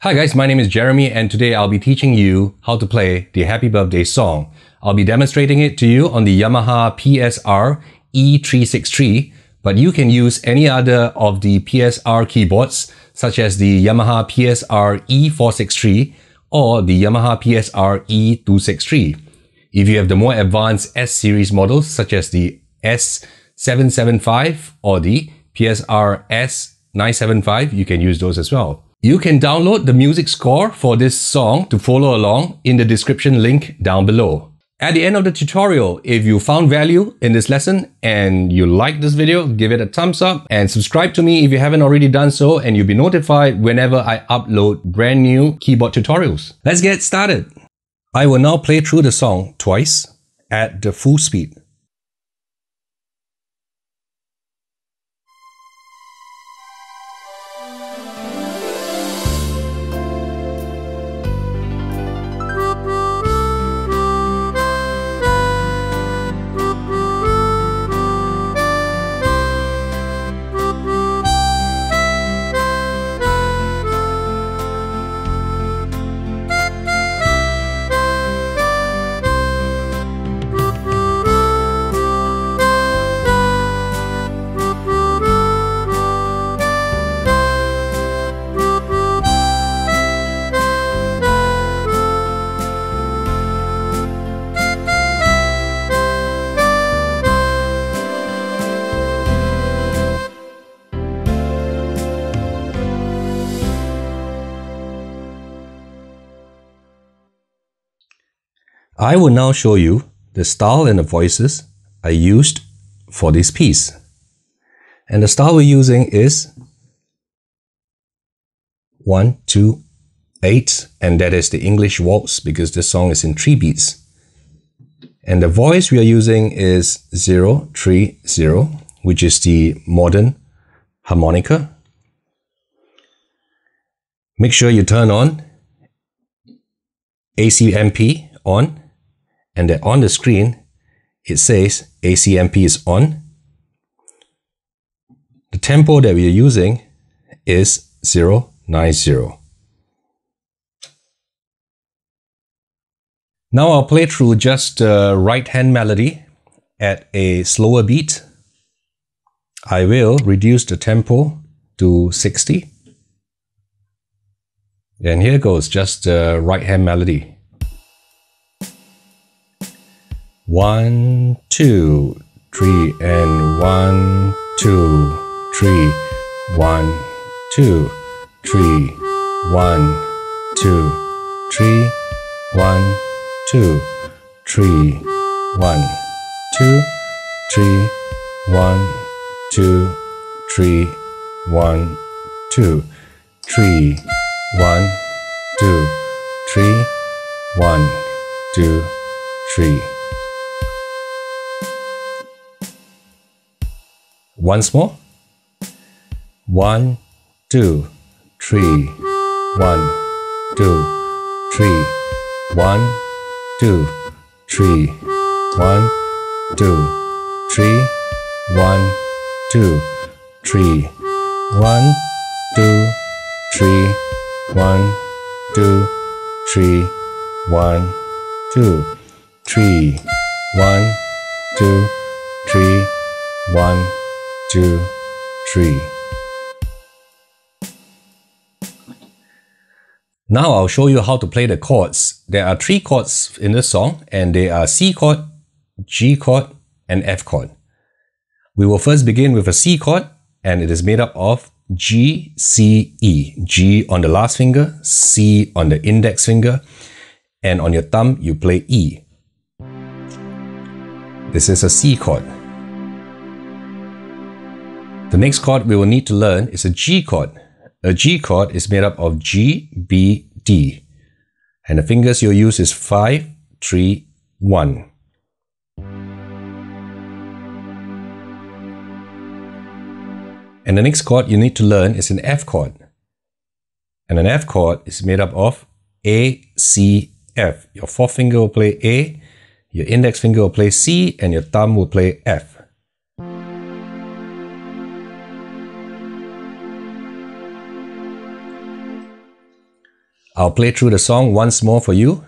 Hi guys, my name is Jeremy and today I'll be teaching you how to play the Happy Birthday song. I'll be demonstrating it to you on the Yamaha PSR E363, but you can use any other of the PSR keyboards such as the Yamaha PSR E463 or the Yamaha PSR E263. If you have the more advanced S series models such as the S775 or the PSR S975, you can use those as well. You can download the music score for this song to follow along in the description link down below. At the end of the tutorial, if you found value in this lesson and you like this video, give it a thumbs up and subscribe to me if you haven't already done so, and you'll be notified whenever I upload brand new keyboard tutorials. Let's get started. I will now play through the song twice at the full speed. I will now show you the style and the voices I used for this piece. And the style we're using is 1, 2, 8, and that is the English waltz because this song is in 3 beats. And the voice we are using is 0, 3, 0, which is the modern harmonica. Make sure you turn on ACMP on, and that on the screen it says ACMP is on. The tempo that we are using is 090. Now I'll play through just the right hand melody at a slower beat. I will reduce the tempo to 60. And here goes just the right hand melody. 1, 2, 3, and 1, 2, 3, 1, 2, 3, 1, 2, 3, 1, 2, 3, 1, 2, 3, 1, 2, 3, 1, 2, 3, 1, 2, 3, 1, 2, 3. Once more. 1, 2, 3, 1, 2, 3, 1, 2, 3, 1, 2, 3, 1, 2, 3, 1, 2, 3, 1, 2, 3, 1, 2, 3, 1, 2, 3, 1, 2, 3. Now I'll show you how to play the chords. There are 3 chords in this song and they are C chord, G chord and F chord. We will first begin with a C chord and it is made up of G, C, E. G on the last finger, C on the index finger, and on your thumb you play E. This is a C chord. The next chord we will need to learn is a G chord. A G chord is made up of G, B, D. And the fingers you'll use is 5, 3, 1. And the next chord you need to learn is an F chord. And an F chord is made up of A, C, F. Your fourth finger will play A, your index finger will play C, and your thumb will play F. I'll play through the song once more for you.